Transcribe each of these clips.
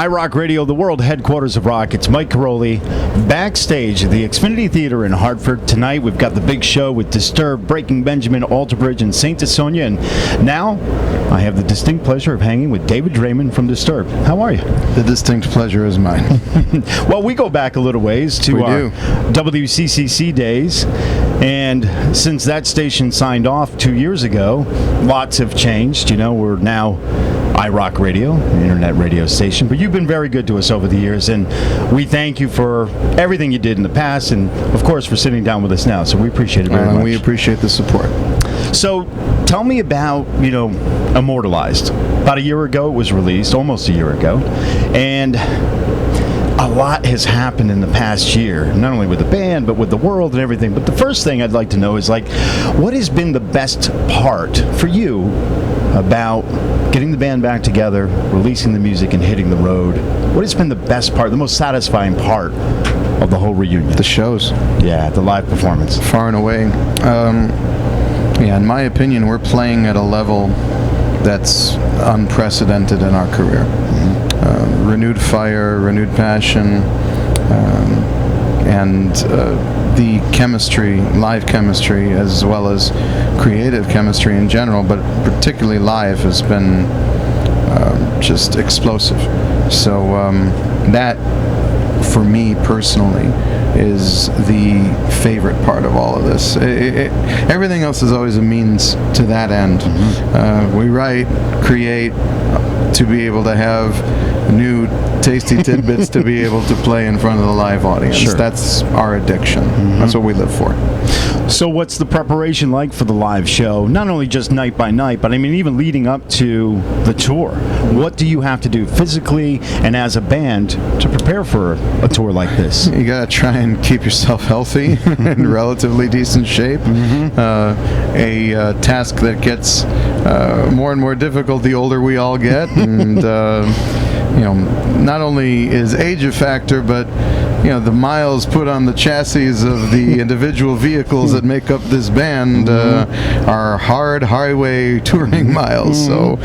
iRock Radio, the world headquarters of rock. It's Mike Karolyi, backstage at the Xfinity Theater in Hartford. Tonight we've got the big show with Disturbed, Breaking Benjamin, Alter Bridge, and Saint Sonia. And now I have the distinct pleasure of hanging with David Draiman from Disturbed. How are you? The distinct pleasure is mine. Well, we go back a little ways to our WCCC days. And since that station signed off 2 years ago, lots have changed. You know, we're now iRock Radio, an internet radio station. But you've been very good to us over the years, and we thank you for everything you did in the past, and of course for sitting down with us now. So we appreciate it very much. We appreciate the support. So tell me about, Immortalized. About a year ago it was released, almost a year ago, and a lot has happened in the past year, not only with the band, but with the world and everything. But the first thing I'd like to know is, what has been the best part for you about getting the band back together, releasing the music, and hitting the road? What has been the best part, the most satisfying part of the whole reunion? The shows. Yeah, the live performance. Far and away. In my opinion, we're playing at a level that's unprecedented in our career. Renewed fire, renewed passion, and the chemistry, live chemistry, as well as creative chemistry in general, but particularly live, has been just explosive. So that, for me personally, is the favorite part of all of this. Everything else is always a means to that end. We write, create, to be able to have new tasty tidbits to be able to play in front of the live audience. Sure. That's our addiction. That's what we live for. So what's the preparation like for the live show? Not only just night by night, but even leading up to the tour. What do you have to do physically and as a band to prepare for a tour like this? You gotta try and keep yourself healthy and relatively decent shape. A task that gets more and more difficult the older we all get, and not only is age a factor, but the miles put on the chassis of the individual vehicles that make up this band are hard highway touring miles. So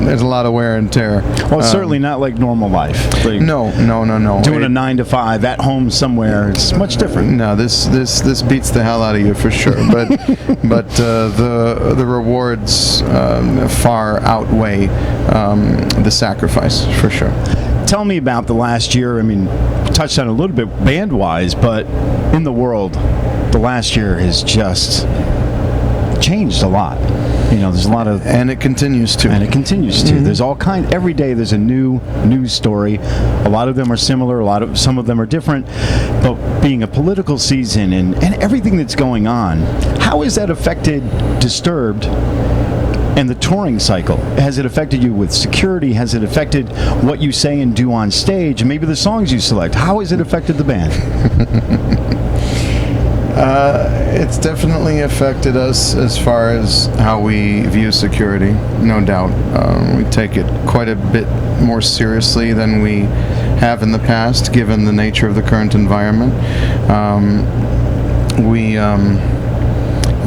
there's a lot of wear and tear. Well, it's certainly not like normal life. No. Doing a 9 to 5 at home somewhere, it's much different. No, this beats the hell out of you for sure. But the rewards far outweigh the sacrifice for sure. Tell me about the last year. Touched on a little bit band-wise, but in the world, the last year has just changed a lot. There's a lot of... And it continues to. There's all kind... Every day there's a new news story. A lot of them are similar. Some of them are different. But being a political season and everything that's going on, how has that affected Disturbed and the touring cycle? Has it affected you with security? Has it affected what you say and do on stage? Maybe the songs you select? How has it affected the band? It's definitely affected us as far as how we view security, no doubt. We take it quite a bit more seriously than we have in the past, given the nature of the current environment.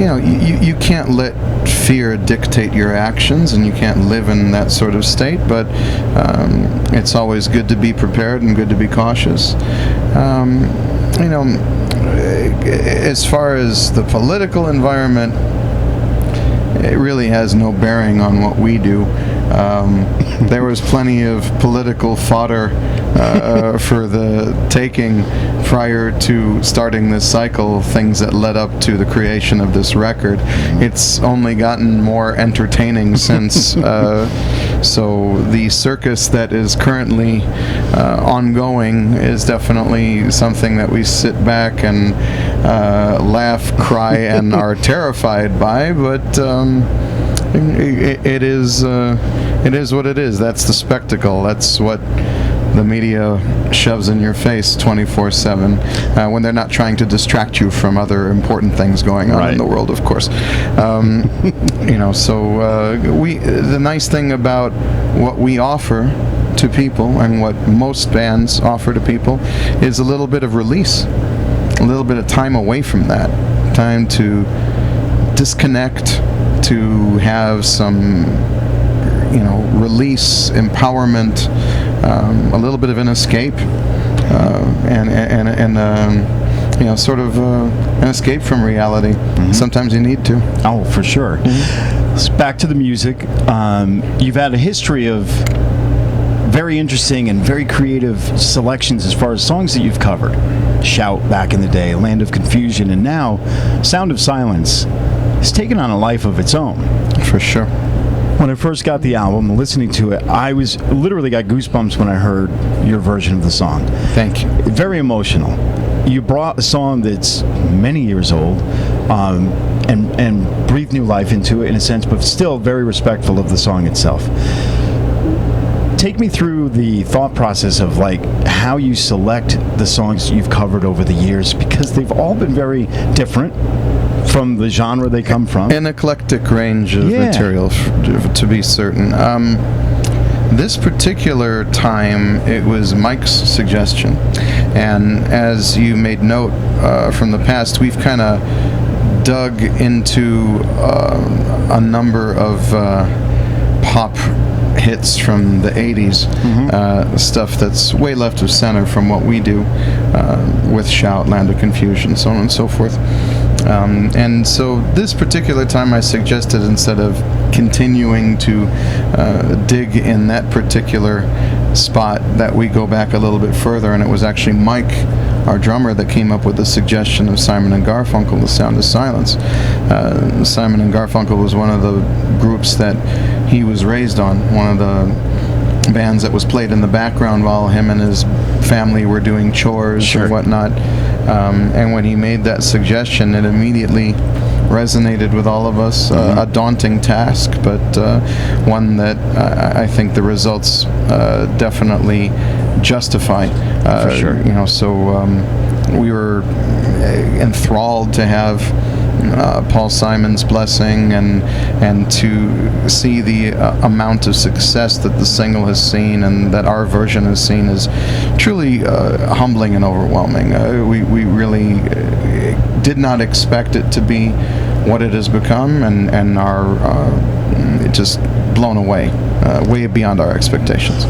You can't let fear dictate your actions, and you can't live in that sort of state, but it's always good to be prepared and good to be cautious. As far as the political environment, it really has no bearing on what we do. There was plenty of political fodder for the taking prior to starting this cycle, things that led up to the creation of this record. It's only gotten more entertaining since. So the circus that is currently ongoing is definitely something that we sit back and laugh, cry, and are terrified by, but it is what it is. That's the spectacle. That's what the media shoves in your face 24/7 when they're not trying to distract you from other important things going on in the world, of course. The nice thing about what we offer to people, and what most bands offer to people, is a little bit of release, a little bit of time away from that, time to disconnect, to have some release, empowerment, a little bit of an escape, and sort of an escape from reality. Sometimes you need to. Oh, for sure. Back to the music. You've had a history of very interesting and very creative selections as far as songs that you've covered. Shout back in the day, Land of Confusion, and now Sound of Silence has taken on a life of its own. For sure. When I first got the album, listening to it, I was literally got goosebumps when I heard your version of the song. Thank you. Very emotional. You brought a song that's many years old, and breathed new life into it in a sense, but still very respectful of the song itself. Take me through the thought process of like how you select the songs you've covered over the years, because they've all been very different from the genre they come from. An eclectic range of material, to be certain. This particular time, it was Mike's suggestion, and as you made note from the past, we've kind of dug into a number of pop hits from the 80s, stuff that's way left of center from what we do with Shout, Land of Confusion, so on and so forth. And so this particular time I suggested, instead of continuing to dig in that particular spot, that we go back a little bit further, and it was actually Mike, our drummer, that came up with the suggestion of Simon and Garfunkel, The Sound of Silence. Simon and Garfunkel was one of the groups that he was raised on, one of the bands that was played in the background while him and his family were doing chores and whatnot. And when he made that suggestion, it immediately resonated with all of us. A daunting task, but one that I think the results definitely justify. For sure. So we were enthralled to have Paul Simon's blessing, and to see the amount of success that the single has seen and that our version has seen is truly humbling and overwhelming. We really did not expect it to be what it has become, and are just blown away, way beyond our expectations.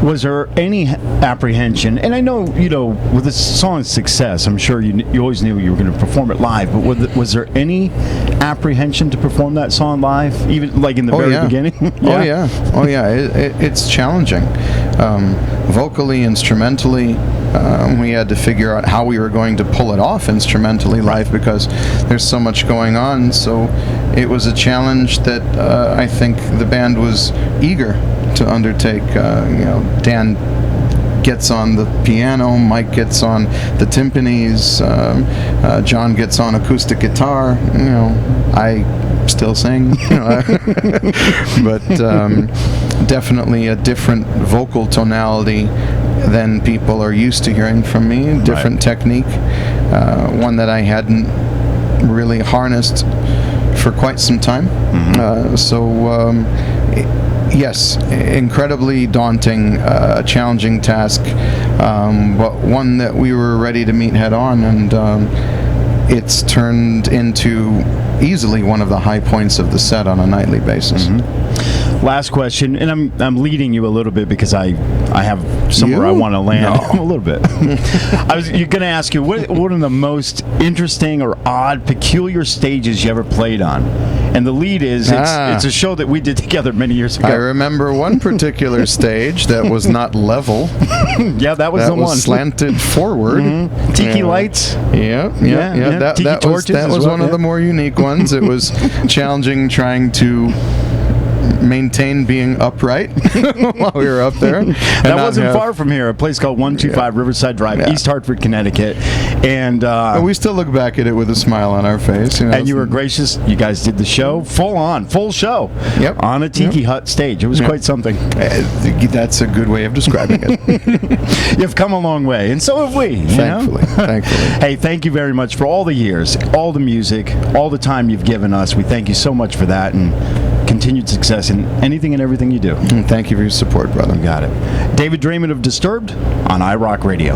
Was there any apprehension? And I know, with the song's success, I'm sure you always knew you were going to perform it live, but was there any apprehension to perform that song live, even like in the very beginning? Oh yeah. It's challenging. Vocally, instrumentally, we had to figure out how we were going to pull it off instrumentally live, because there's so much going on. So it was a challenge that I think the band was eager to undertake. Dan gets on the piano, Mike gets on the timpanis, John gets on acoustic guitar. I still sing, but definitely a different vocal tonality than people are used to hearing from me. Different technique, one that I hadn't really harnessed for quite some time. Yes, incredibly daunting, challenging task, but one that we were ready to meet head on, and it's turned into easily one of the high points of the set on a nightly basis. Last question, and I'm leading you a little bit because I have somewhere I want to land a little bit. You're going to ask you what are the most interesting or odd, peculiar stages you ever played on? And the lead is it's a show that we did together many years ago. I remember one particular stage that was not level. Yeah, that was the one. Slanted forward. Tiki lights. Yeah. That was one of the more unique ones. It was challenging trying to maintain being upright while we were up there. That wasn't far from here, a place called 125 Riverside Drive, East Hartford, Connecticut. And we still look back at it with a smile on our face. And you were gracious. You guys did the show, full show, on a tiki hut stage. It was quite something. That's a good way of describing it. You've come a long way, and so have we. Thankfully. Hey, thank you very much for all the years, all the music, all the time you've given us. We thank you so much for that, and continued success in anything and everything you do. Thank you for your support, brother. You got it. David Draiman of Disturbed on iRock Radio.